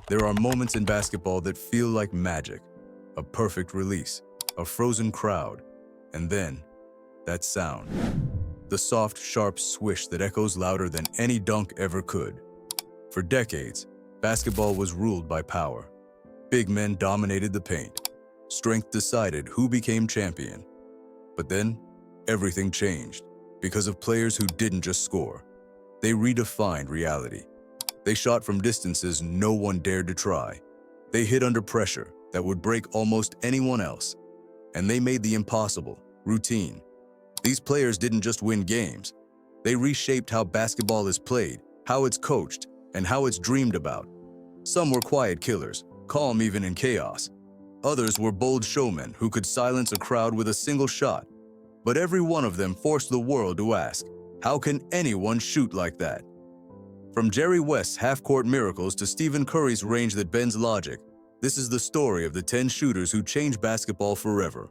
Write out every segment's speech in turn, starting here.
There are moments in basketball that feel like magic, a perfect release, a frozen crowd, and then that sound. The soft, sharp swish that echoes louder than any dunk ever could. For decades, basketball was ruled by power. Big men dominated the paint. Strength decided who became champion. But then, everything changed because of players who didn't just score. They redefined reality. They shot from distances no one dared to try. They hit under pressure that would break almost anyone else. And they made the impossible routine. These players didn't just win games. They reshaped how basketball is played, how it's coached, and how it's dreamed about. Some were quiet killers, calm even in chaos. Others were bold showmen who could silence a crowd with a single shot. But every one of them forced the world to ask, how can anyone shoot like that? From Jerry West's half-court miracles to Stephen Curry's range that bends logic, this is the story of the 10 shooters who changed basketball forever.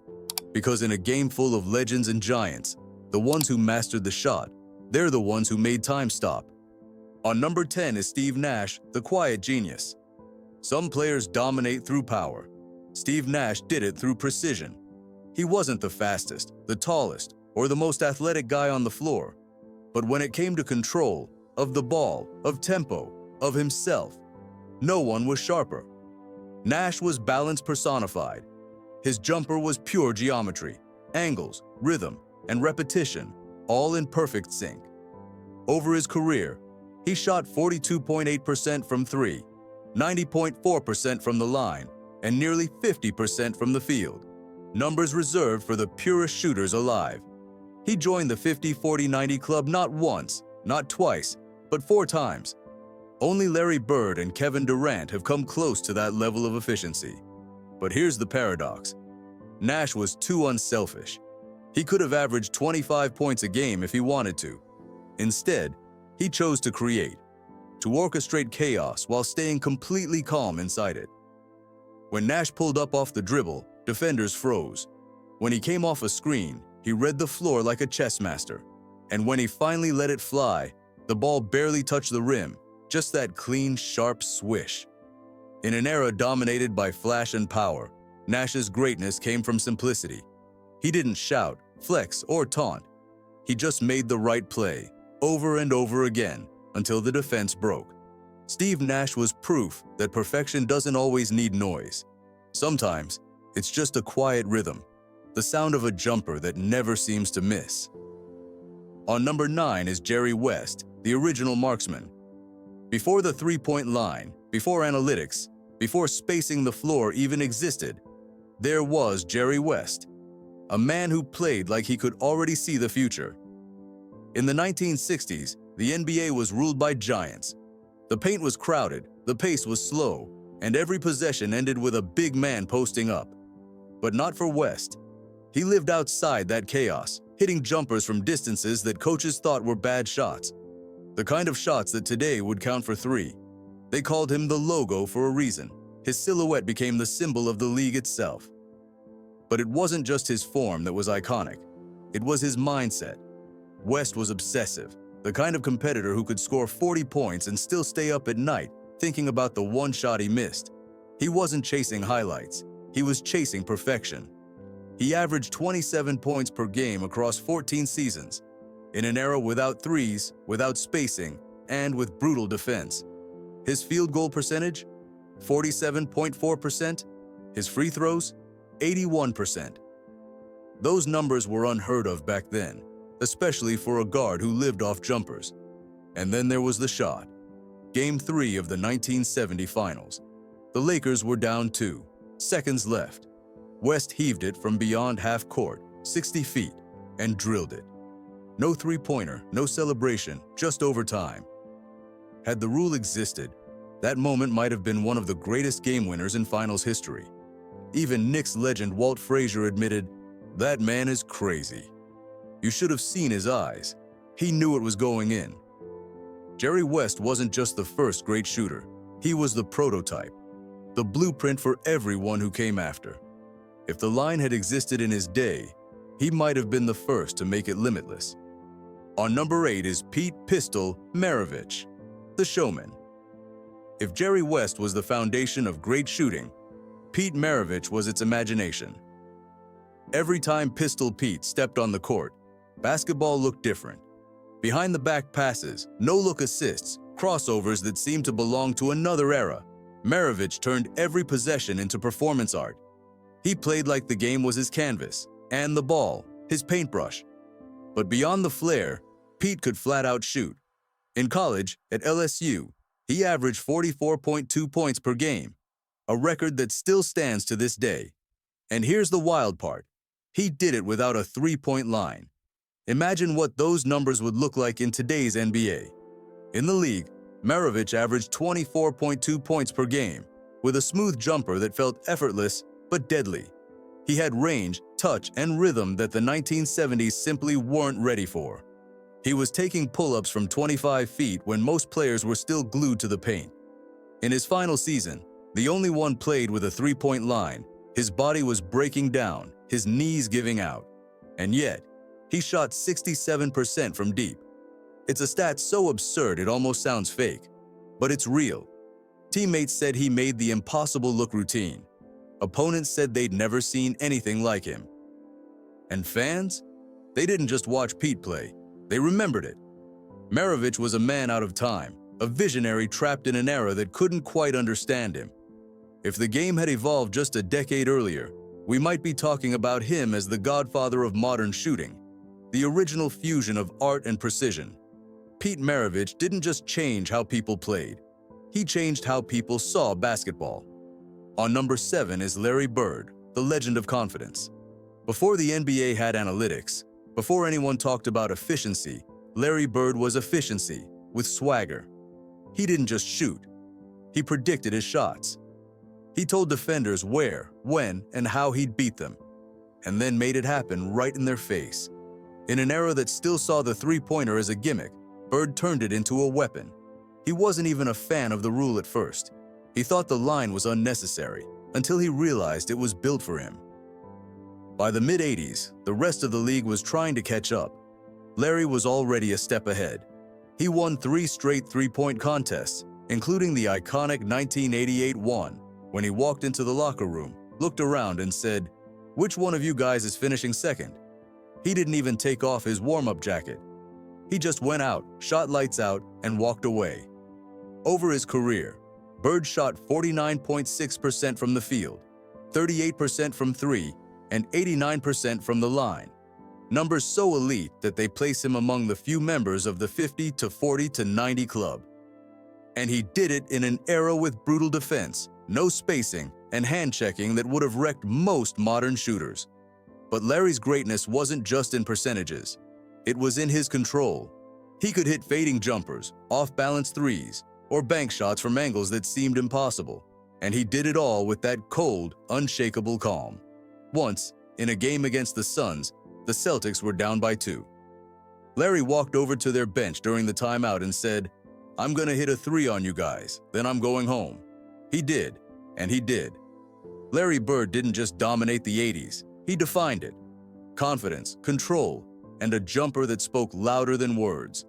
Because in a game full of legends and giants, the ones who mastered the shot, they're the ones who made time stop. On number 10 is Steve Nash, the quiet genius. Some players dominate through power. Steve Nash did it through precision. He wasn't the fastest, the tallest, or the most athletic guy on the floor. But when it came to control, of the ball, of tempo, of himself, no one was sharper. Nash was balance personified. His jumper was pure geometry, angles, rhythm, and repetition, all in perfect sync. Over his career, he shot 42.8% from three, 90.4% from the line, and nearly 50% from the field. Numbers reserved for the purest shooters alive. He joined the 50-40-90 club not once, not twice, but 4 times. Only Larry Bird and Kevin Durant have come close to that level of efficiency. But here's the paradox. Nash was too unselfish. He could have averaged 25 points a game if he wanted to. Instead, he chose to create, to orchestrate chaos while staying completely calm inside it. When Nash pulled up off the dribble, defenders froze. When he came off a screen, he read the floor like a chess master. And when he finally let it fly, the ball barely touched the rim, just that clean, sharp swish. In an era dominated by flash and power, Nash's greatness came from simplicity. He didn't shout, flex, or taunt. He just made the right play, over and over again, until the defense broke. Steve Nash was proof that perfection doesn't always need noise. Sometimes, it's just a quiet rhythm, the sound of a jumper that never seems to miss. On number 9 is Jerry West, the original marksman. Before the three-point line, before analytics, before spacing the floor even existed, there was Jerry West, a man who played like he could already see the future. In the 1960s, the NBA was ruled by giants. The paint was crowded, the pace was slow, and every possession ended with a big man posting up. But not for West. He lived outside that chaos, hitting jumpers from distances that coaches thought were bad shots. The kind of shots that today would count for 3. They called him the logo for a reason. His silhouette became the symbol of the league itself. But it wasn't just his form that was iconic. It was his mindset. West was obsessive, the kind of competitor who could score 40 points and still stay up at night thinking about the one shot he missed. He wasn't chasing highlights. He was chasing perfection. He averaged 27 points per game across 14 seasons, in an era without threes, without spacing, and with brutal defense. His field goal percentage? 47.4%. His free throws? 81%. Those numbers were unheard of back then, especially for a guard who lived off jumpers. And then there was the shot. Game 3 of the 1970 finals. The Lakers were down 2, seconds left. West heaved it from beyond half court, 60 feet, and drilled it. No three-pointer, no celebration, just overtime. Had the rule existed, that moment might have been one of the greatest game winners in finals history. Even Knicks legend Walt Frazier admitted, "That man is crazy." You should have seen his eyes. He knew it was going in. Jerry West wasn't just the first great shooter. He was the prototype, the blueprint for everyone who came after. If the line had existed in his day, he might have been the first to make it limitless. On number 8 is Pete "Pistol" Maravich, the showman. If Jerry West was the foundation of great shooting, Pete Maravich was its imagination. Every time Pistol Pete stepped on the court, basketball looked different. Behind-the-back passes, no-look assists, crossovers that seemed to belong to another era, Maravich turned every possession into performance art. He played like the game was his canvas, and the ball, his paintbrush. But beyond the flair, Pete could flat-out shoot. In college, at LSU, he averaged 44.2 points per game, a record that still stands to this day. And here's the wild part. He did it without a three-point line. Imagine what those numbers would look like in today's NBA. In the league, Maravich averaged 24.2 points per game, with a smooth jumper that felt effortless but deadly. He had range, touch, and rhythm that the 1970s simply weren't ready for. He was taking pull-ups from 25 feet when most players were still glued to the paint. In his final season, the only one played with a three-point line, his body was breaking down, his knees giving out. And yet, he shot 67% from deep. It's a stat so absurd it almost sounds fake, but it's real. Teammates said he made the impossible look routine. Opponents said they'd never seen anything like him. And fans? They didn't just watch Pete play, they remembered it. Maravich was a man out of time, a visionary trapped in an era that couldn't quite understand him. If the game had evolved just a decade earlier, we might be talking about him as the godfather of modern shooting, the original fusion of art and precision. Pete Maravich didn't just change how people played, he changed how people saw basketball. On number 7 is Larry Bird, the legend of confidence. Before the NBA had analytics, before anyone talked about efficiency, Larry Bird was efficiency, with swagger. He didn't just shoot, he predicted his shots. He told defenders where, when, and how he'd beat them, and then made it happen right in their face. In an era that still saw the three-pointer as a gimmick, Bird turned it into a weapon. He wasn't even a fan of the rule at first. He thought the line was unnecessary, until he realized it was built for him. By the mid-80s, the rest of the league was trying to catch up. Larry was already a step ahead. He won 3 straight three-point contests, including the iconic 1988 one, when he walked into the locker room, looked around and said, "Which one of you guys is finishing second?" He didn't even take off his warm-up jacket. He just went out, shot lights out, and walked away. Over his career, Bird shot 49.6% from the field, 38% from three, and 89% from the line. Numbers so elite that they place him among the few members of the 50 to 40 to 90 club. And he did it in an era with brutal defense, no spacing, and hand-checking that would have wrecked most modern shooters. But Larry's greatness wasn't just in percentages. It was in his control. He could hit fading jumpers, off-balance threes, or bank shots from angles that seemed impossible. And he did it all with that cold, unshakable calm. Once, in a game against the Suns, the Celtics were down by 2. Larry walked over to their bench during the timeout and said, "I'm gonna hit a 3 on you guys, then I'm going home." He did, and he did. Larry Bird didn't just dominate the 80s, he defined it. Confidence, control, and a jumper that spoke louder than words.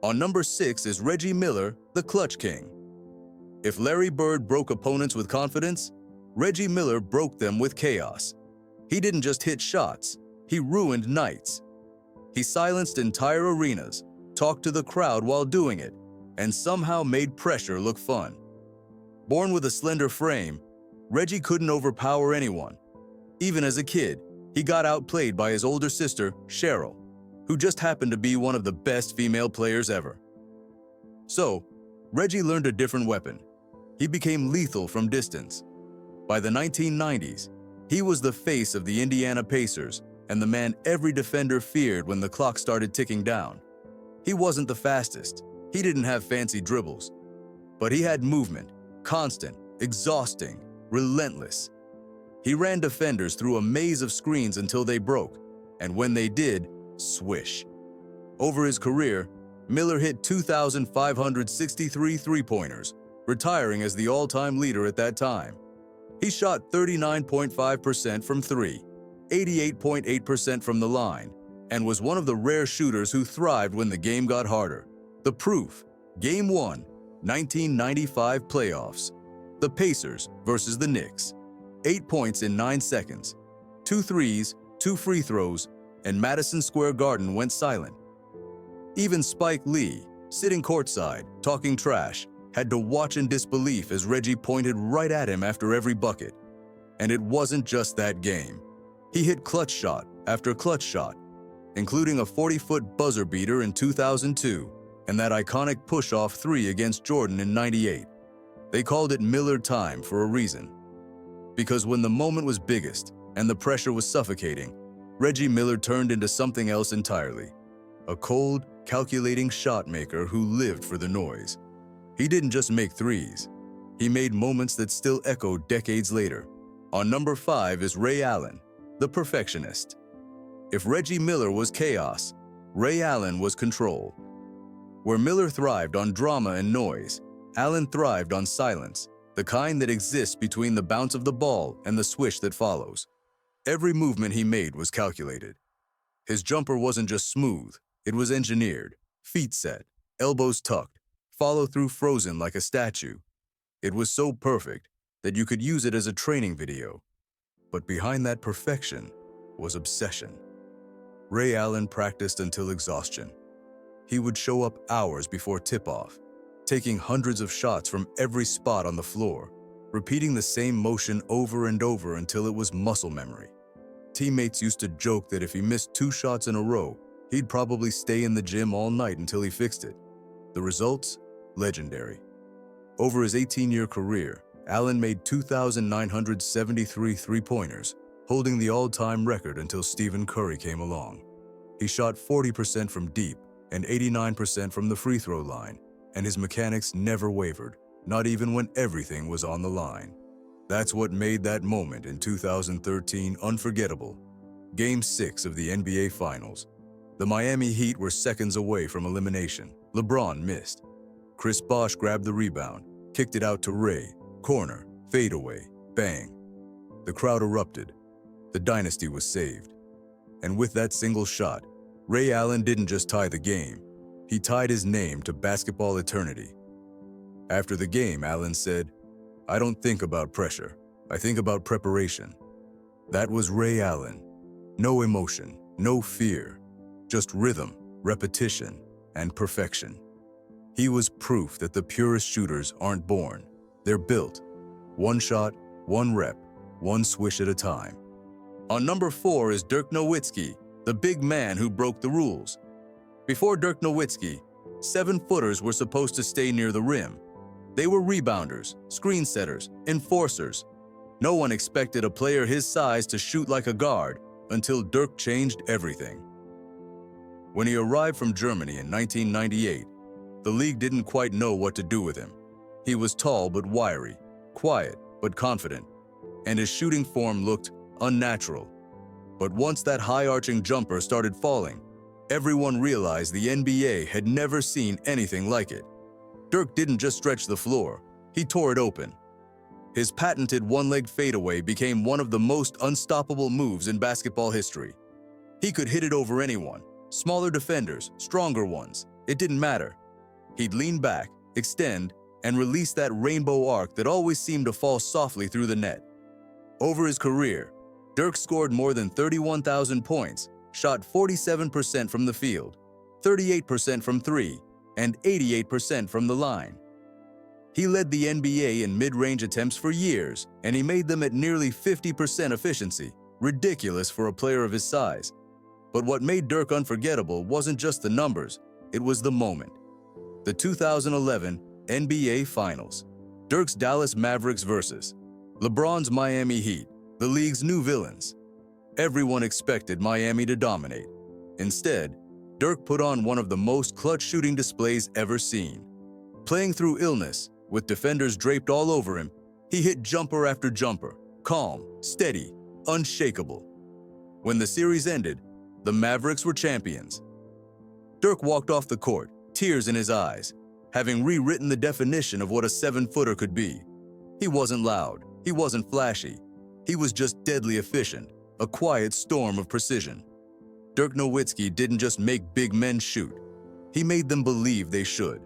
On number 6 is Reggie Miller, the Clutch King. If Larry Bird broke opponents with confidence, Reggie Miller broke them with chaos. He didn't just hit shots, he ruined nights. He silenced entire arenas, talked to the crowd while doing it, and somehow made pressure look fun. Born with a slender frame, Reggie couldn't overpower anyone. Even as a kid, he got outplayed by his older sister, Cheryl, who just happened to be one of the best female players ever. So, Reggie learned a different weapon. He became lethal from distance. By the 1990s, he was the face of the Indiana Pacers and the man every defender feared when the clock started ticking down. He wasn't the fastest. He didn't have fancy dribbles. But he had movement, constant, exhausting, relentless. He ran defenders through a maze of screens until they broke, and when they did, swish. Over his career, Miller hit 2,563 three-pointers, retiring as the all-time leader at that time. He shot 39.5% from three, 88.8% from the line, and was one of the rare shooters who thrived when the game got harder. The proof, Game 1, 1995 playoffs. The Pacers versus the Knicks. 8 points in 9 seconds. 2 threes, 2 free throws, and Madison Square Garden went silent. Even Spike Lee, sitting courtside, talking trash, had to watch in disbelief as Reggie pointed right at him after every bucket. And it wasn't just that game. He hit clutch shot after clutch shot, including a 40-foot buzzer beater in 2002 and that iconic push-off 3 against Jordan in '98. They called it Miller time for a reason. Because when the moment was biggest and the pressure was suffocating, Reggie Miller turned into something else entirely. A cold, calculating shot maker who lived for the noise. He didn't just make threes. He made moments that still echo decades later. On number 5 is Ray Allen, the perfectionist. If Reggie Miller was chaos, Ray Allen was control. Where Miller thrived on drama and noise, Allen thrived on silence, the kind that exists between the bounce of the ball and the swish that follows. Every movement he made was calculated. His jumper wasn't just smooth, it was engineered, feet set, elbows tucked, follow-through frozen like a statue. It was so perfect that you could use it as a training video. But behind that perfection was obsession. Ray Allen practiced until exhaustion. He would show up hours before tip-off, taking hundreds of shots from every spot on the floor, repeating the same motion over and over until it was muscle memory. Teammates used to joke that if he missed 2 shots in a row, he'd probably stay in the gym all night until he fixed it. The results? Legendary. Over his 18-year career, Allen made 2,973 three-pointers, holding the all-time record until Stephen Curry came along. He shot 40% from deep and 89% from the free throw line, and his mechanics never wavered, not even when everything was on the line. That's what made that moment in 2013 unforgettable. Game 6 of the NBA Finals. The Miami Heat were seconds away from elimination. LeBron missed. Chris Bosh grabbed the rebound, kicked it out to Ray, corner, fadeaway, bang. The crowd erupted. The dynasty was saved. And with that single shot, Ray Allen didn't just tie the game, he tied his name to basketball eternity. After the game, Allen said, "I don't think about pressure, I think about preparation." That was Ray Allen. No emotion, no fear, just rhythm, repetition, and perfection. He was proof that the purest shooters aren't born, they're built. One shot, one rep, one swish at a time. On number 4 is Dirk Nowitzki, the big man who broke the rules. Before Dirk Nowitzki, 7-footers were supposed to stay near the rim. They were rebounders, screen setters, enforcers. No one expected a player his size to shoot like a guard until Dirk changed everything. When he arrived from Germany in 1998, the league didn't quite know what to do with him. He was tall but wiry, quiet but confident, and his shooting form looked unnatural. But once that high-arching jumper started falling, everyone realized the NBA had never seen anything like it. Dirk didn't just stretch the floor, he tore it open. His patented one-legged fadeaway became one of the most unstoppable moves in basketball history. He could hit it over anyone, smaller defenders, stronger ones, it didn't matter. He'd lean back, extend, and release that rainbow arc that always seemed to fall softly through the net. Over his career, Dirk scored more than 31,000 points, shot 47% from the field, 38% from 3, and 88% from the line. He led the NBA in mid-range attempts for years, and he made them at nearly 50% efficiency, ridiculous for a player of his size. But what made Dirk unforgettable wasn't just the numbers, it was the moment. The 2011 NBA Finals. Dirk's Dallas Mavericks versus LeBron's Miami Heat, the league's new villains. Everyone expected Miami to dominate. Instead, Dirk put on one of the most clutch shooting displays ever seen. Playing through illness, with defenders draped all over him, he hit jumper after jumper, calm, steady, unshakable. When the series ended, the Mavericks were champions. Dirk walked off the court, tears in his eyes, having rewritten the definition of what a 7-footer could be. He wasn't loud, he wasn't flashy, he was just deadly efficient, a quiet storm of precision. Dirk Nowitzki didn't just make big men shoot, he made them believe they should.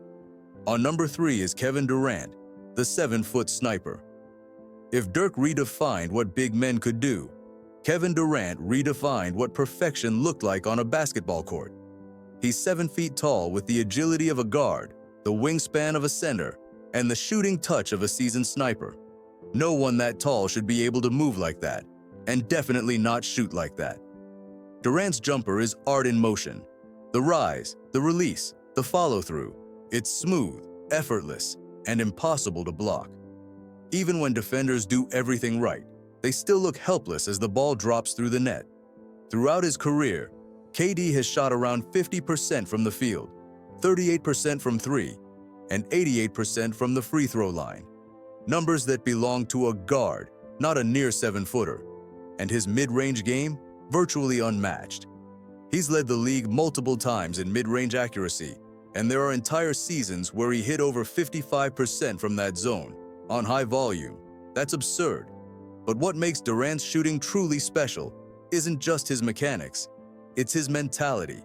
On number 3 is Kevin Durant, the 7-foot sniper. If Dirk redefined what big men could do, Kevin Durant redefined what perfection looked like on a basketball court. He's 7 feet tall with the agility of a guard, the wingspan of a center, and the shooting touch of a seasoned sniper. No one that tall should be able to move like that, and definitely not shoot like that. Durant's jumper is art in motion. The rise, the release, the follow-through. It's smooth, effortless, and impossible to block. Even when defenders do everything right, they still look helpless as the ball drops through the net. Throughout his career, KD has shot around 50% from the field, 38% from 3, and 88% from the free throw line. Numbers that belong to a guard, not a near 7-footer. And his mid-range game, virtually unmatched. He's led the league multiple times in mid-range accuracy, and there are entire seasons where he hit over 55% from that zone, on high volume. That's absurd. But what makes Durant's shooting truly special isn't just his mechanics, it's his mentality.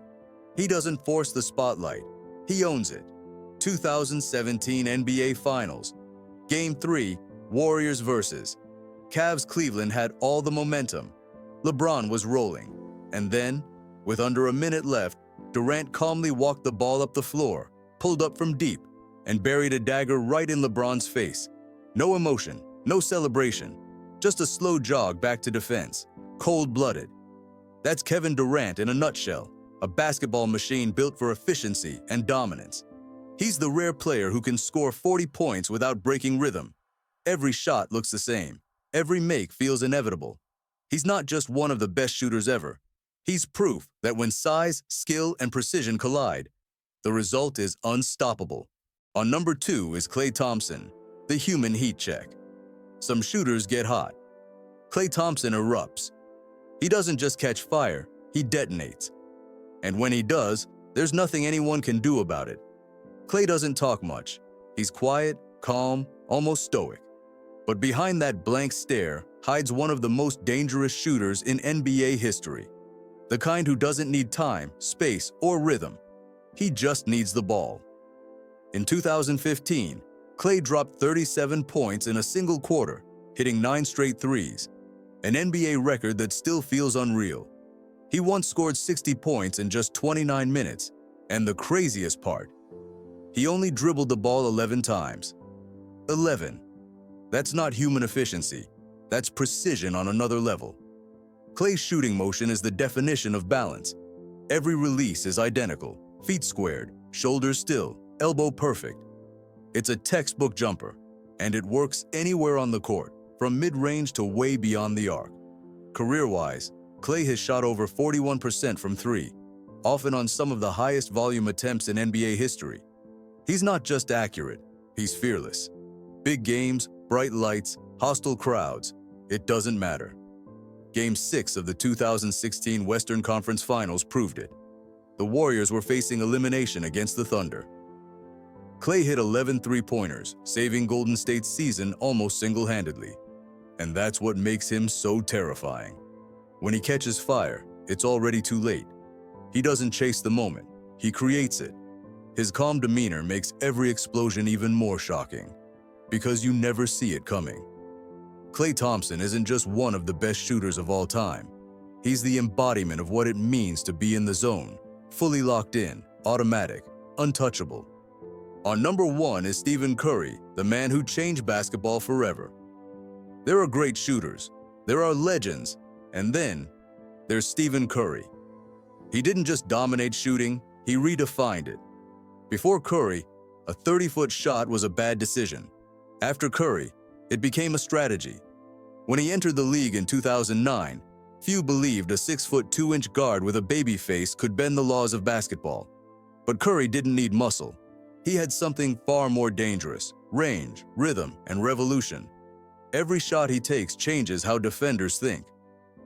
He doesn't force the spotlight, he owns it. 2017 NBA Finals. Game 3, Warriors vs. Cavs-Cleveland had all the momentum. LeBron was rolling. And then, with under a minute left, Durant calmly walked the ball up the floor, pulled up from deep, and buried a dagger right in LeBron's face. No emotion, no celebration, just a slow jog back to defense, cold-blooded. That's Kevin Durant in a nutshell, a basketball machine built for efficiency and dominance. He's the rare player who can score 40 points without breaking rhythm. Every shot looks the same. Every make feels inevitable. He's not just one of the best shooters ever. He's proof that when size, skill, and precision collide, the result is unstoppable. On number 2 is Klay Thompson, the human heat check. Some shooters get hot. Klay Thompson erupts. He doesn't just catch fire, he detonates. And when he does, there's nothing anyone can do about it. Klay doesn't talk much. He's quiet, calm, almost stoic. But behind that blank stare hides one of the most dangerous shooters in NBA history. The kind who doesn't need time, space, or rhythm. He just needs the ball. In 2015, Klay dropped 37 points in a single quarter, hitting 9 straight threes, an NBA record that still feels unreal. He once scored 60 points in just 29 minutes, and the craziest part, he only dribbled the ball 11 times. 11. That's not human efficiency. That's precision on another level. Klay's shooting motion is the definition of balance. Every release is identical, feet squared, shoulders still, elbow perfect. It's a textbook jumper, and it works anywhere on the court, from mid-range to way beyond the arc. Career-wise, Klay has shot over 41% from 3, often on some of the highest volume attempts in NBA history. He's not just accurate, he's fearless. Big games, bright lights, hostile crowds, it doesn't matter. Game 6 of the 2016 Western Conference Finals proved it. The Warriors were facing elimination against the Thunder. Klay hit 11 three-pointers, saving Golden State's season almost single-handedly. And that's what makes him so terrifying. When he catches fire, it's already too late. He doesn't chase the moment, he creates it. His calm demeanor makes every explosion even more shocking, because you never see it coming. Klay Thompson isn't just one of the best shooters of all time. He's the embodiment of what it means to be in the zone, fully locked in, automatic, untouchable. On number 1 is Stephen Curry, the man who changed basketball forever. There are great shooters, there are legends, and then there's Stephen Curry. He didn't just dominate shooting, he redefined it. Before Curry, a 30-foot shot was a bad decision. After Curry, it became a strategy. When he entered the league in 2009, few believed a 6-foot 2-inch guard with a baby face could bend the laws of basketball. But Curry didn't need muscle. He had something far more dangerous: range, rhythm, and revolution. Every shot he takes changes how defenders think.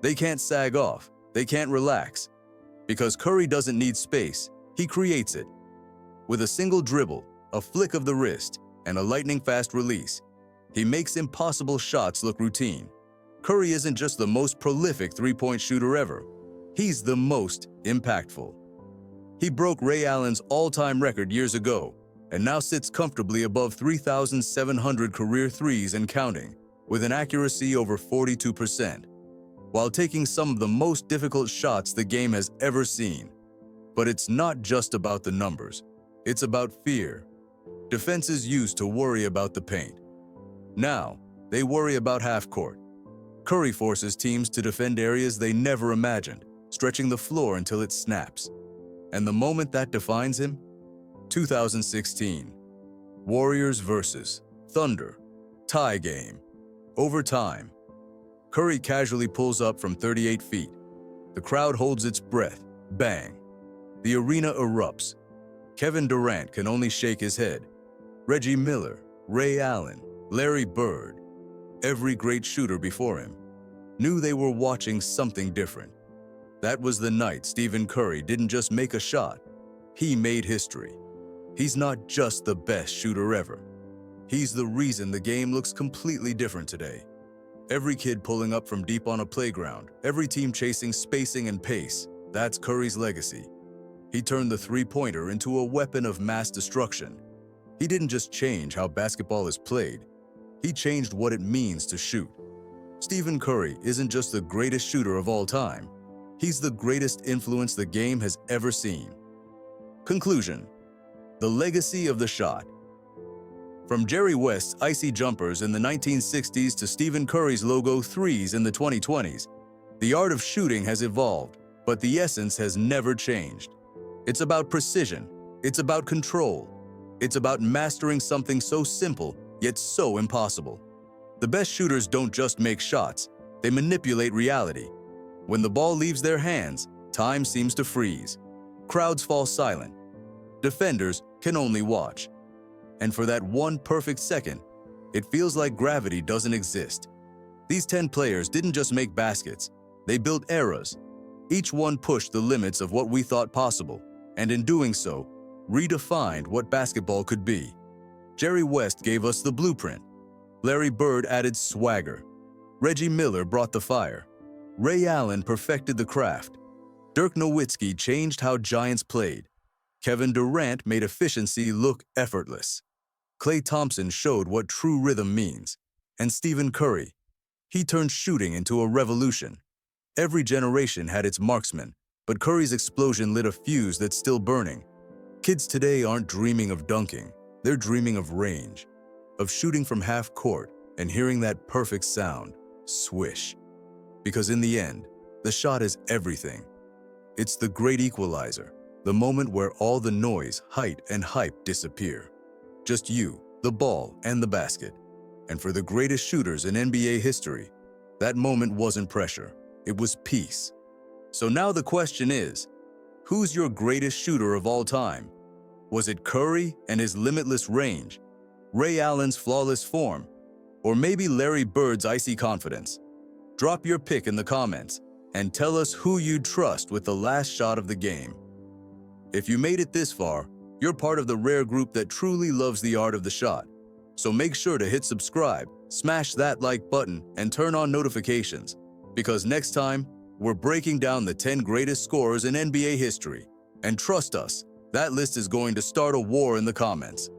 They can't sag off, they can't relax. Because Curry doesn't need space, he creates it. With a single dribble, a flick of the wrist, and a lightning-fast release, he makes impossible shots look routine. Curry isn't just the most prolific three-point shooter ever. He's the most impactful. He broke Ray Allen's all-time record years ago, and now sits comfortably above 3,700 career threes and counting, with an accuracy over 42%, while taking some of the most difficult shots the game has ever seen. But it's not just about the numbers, it's about fear. Defenses used to worry about the paint. Now, they worry about half-court. Curry forces teams to defend areas they never imagined, stretching the floor until it snaps. And the moment that defines him? 2016. Warriors versus Thunder. Tie game. Overtime. Curry casually pulls up from 38 feet. The crowd holds its breath. Bang. The arena erupts. Kevin Durant can only shake his head. Reggie Miller, Ray Allen, Larry Bird, every great shooter before him, knew they were watching something different. That was the night Stephen Curry didn't just make a shot, he made history. He's not just the best shooter ever. He's the reason the game looks completely different today. Every kid pulling up from deep on a playground, every team chasing spacing and pace, that's Curry's legacy. He turned the three-pointer into a weapon of mass destruction. He didn't just change how basketball is played, he changed what it means to shoot. Stephen Curry isn't just the greatest shooter of all time, he's the greatest influence the game has ever seen. Conclusion: the legacy of the shot. From Jerry West's icy jumpers in the 1960s to Stephen Curry's logo threes in the 2020s, the art of shooting has evolved, but the essence has never changed. It's about precision, it's about control, it's about mastering something so simple yet so impossible. The best shooters don't just make shots, they manipulate reality. When the ball leaves their hands, time seems to freeze. Crowds fall silent. Defenders can only watch. And for that one perfect second, it feels like gravity doesn't exist. These 10 players didn't just make baskets, they built eras. Each one pushed the limits of what we thought possible, and in doing so, redefined what basketball could be. Jerry West gave us the blueprint. Larry Bird added swagger. Reggie Miller brought the fire. Ray Allen perfected the craft. Dirk Nowitzki changed how Giants played. Kevin Durant made efficiency look effortless. Klay Thompson showed what true rhythm means. And Stephen Curry, he turned shooting into a revolution. Every generation had its marksman, but Curry's explosion lit a fuse that's still burning. Kids today aren't dreaming of dunking, they're dreaming of range, of shooting from half court and hearing that perfect sound, swish. Because in the end, the shot is everything. It's the great equalizer, the moment where all the noise, height, and hype disappear. Just you, the ball, and the basket. And for the greatest shooters in NBA history, that moment wasn't pressure, it was peace. So now the question is, who's your greatest shooter of all time? Was it Curry and his limitless range, Ray Allen's flawless form, or maybe Larry Bird's icy confidence? Drop your pick in the comments and tell us who you'd trust with the last shot of the game. If you made it this far, you're part of the rare group that truly loves the art of the shot. So make sure to hit subscribe, smash that like button, and turn on notifications, because next time, we're breaking down the 10 greatest scorers in NBA history. And trust us, that list is going to start a war in the comments.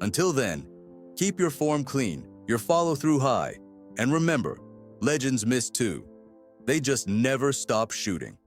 Until then, keep your form clean, your follow-through high, and remember, legends miss too. They just never stop shooting.